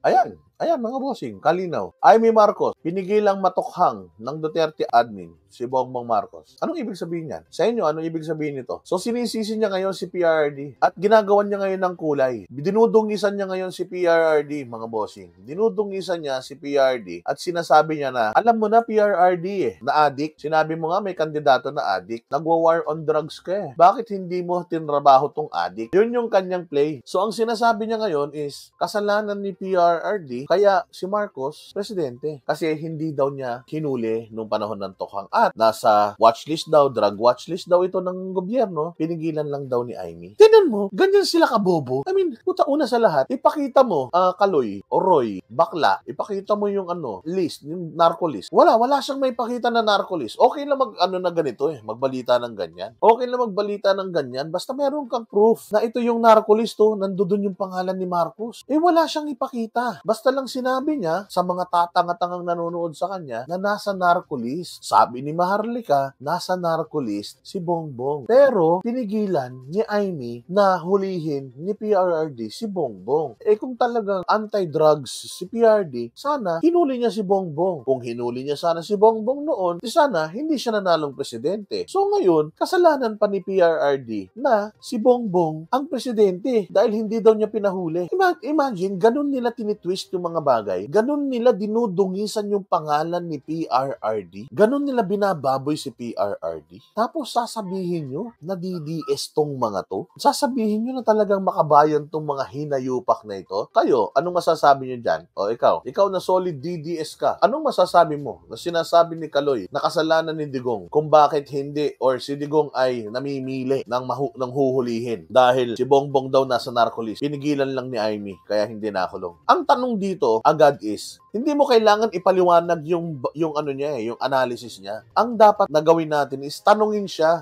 Ayan, ayan mga bossing, kalinaw. Amy Marcos, pinigilang matukhang ng Duterte admin si Bongbong Marcos. Anong ibig sabihin yan? Sa inyo, anong ibig sabihin nito? So sinisisi niya ngayon si PRRD at ginagawan niya ngayon ng kulay. Dinudungisan niya ngayon si PRRD, mga bossing. Dinudungisan niya si PRRD at sinasabi niya na, alam mo na PRRD na addict. Sinabi mo nga may kandidato na addict. Nagwa-war on drugs ka eh. Bakit hindi mo tinrabaho tong addict? Yun yung kanyang play. So ang sinasabi niya ngayon is, kasalanan ni PRRD, kaya si Marcos, presidente. Kasi hindi daw niya hinuli nung panahon ng Tokhang at nasa watchlist daw, drug watchlist daw ito ng gobyerno, pinigilan lang daw ni Amy. Tingnan mo, ganyan sila kabobo. I mean, puta una sa lahat, ipakita mo, Kaloy, o Roy, bakla, ipakita mo yung list, yung narco list. Wala siyang may pakita na narco list. Okay lang na ganito magbalita ng ganyan. Okay lang magbalita ng ganyan, basta meron kang proof na ito yung narco list, nandoon yung pangalan ni Marcos. Wala siyang ipakita. Basta lang sinabi niya sa mga tatanga-tangang nanonood sa kanya na nasa narco list. Sabi ni Maharlika, nasa narco list si Bongbong. Pero, pinigilan ni Amy na hulihin ni PRRD si Bongbong. Kung talagang anti-drugs si PRRD, sana hinuli niya si Bongbong. Kung hinuli niya sana si Bongbong noon, sana hindi siya nanalong presidente. So ngayon, kasalanan pa ni PRRD na si Bongbong ang presidente dahil hindi daw niya pinahuli. Imagine, ganun nila tinitwist yung mga bagay. Ganun nila dinudungisan yung pangalan ni PRRD. Ganun nila binababoy si PRRD. Tapos sasabihin nyo na DDS tong mga to. Sasabihin nyo na talagang makabayan tong mga hinayupak na ito. Kayo, anong masasabi nyo dyan? O ikaw na solid DDS ka. Anong masasabi mo na sinasabi ni Kaloy na kasalanan ni Digong kung bakit hindi or si Digong ay namimili ng huhulihin dahil si Bongbong daw nasa narco list. Pinigilan lang ni Amy kaya hindi nakulong. Ang tanong dito agad is, hindi mo kailangan ipaliwanag yung yung analysis niya. Ang dapat na gawin natin is tanungin siya,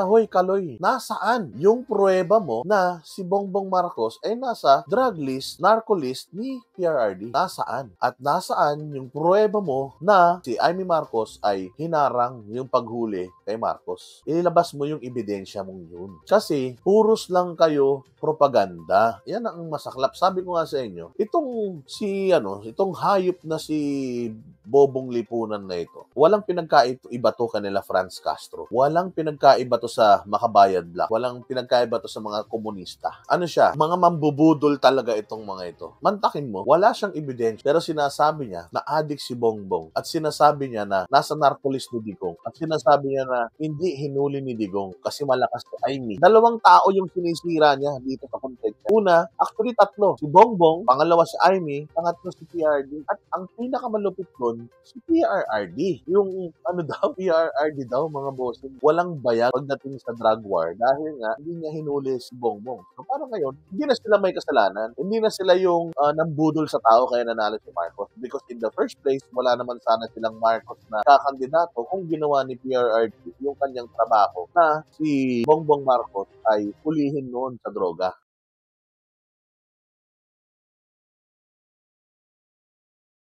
hoy Kaloy, nasaan yung pruweba mo na si Bongbong Marcos ay nasa drug list, narco list ni PRRD? Nasaan? At nasaan yung pruweba mo na si Amy Marcos ay hinarang yung paghuli kay Marcos? Ilabas mo yung ebidensya mong yun. Kasi puros lang kayo propaganda. Yan ang masaklap. Sabi ko nga sa inyo, itong hayop na si Bobong Lipunan na ito, walang pinagkaiba to kanila Franz Castro. Walang pinagkaiba to sa Makabayan Black. Walang pinagkaiba to sa mga komunista. Ano siya? Mga mambubudol talaga itong mga ito. Mantakin mo, wala siyang ebidensya. Pero sinasabi niya na addict si Bongbong. At sinasabi niya na nasa narcolis ni Digong. At sinasabi niya na hindi hinuli ni Digong kasi malakas si Amy. Dalawang tao yung sinisira niya dito sa context. Una, actually tatlo. Si Bongbong, pangalawa si Amy, pangatlo si PRD. At ang pinakamalupit doon, si PRRD. Yung PRRD daw mga bossing, walang bayag pagdating sa drug war dahil nga hindi niya hinuli si Bongbong. So parang ngayon, hindi na sila may kasalanan. Hindi na sila yung nambudol sa tao kaya nanalo si Marcos. Because in the first place, wala naman sana silang Marcos na kakandidato kung ginawa ni PRRD yung kanyang trabaho na si Bongbong Marcos ay hulihin noon sa droga.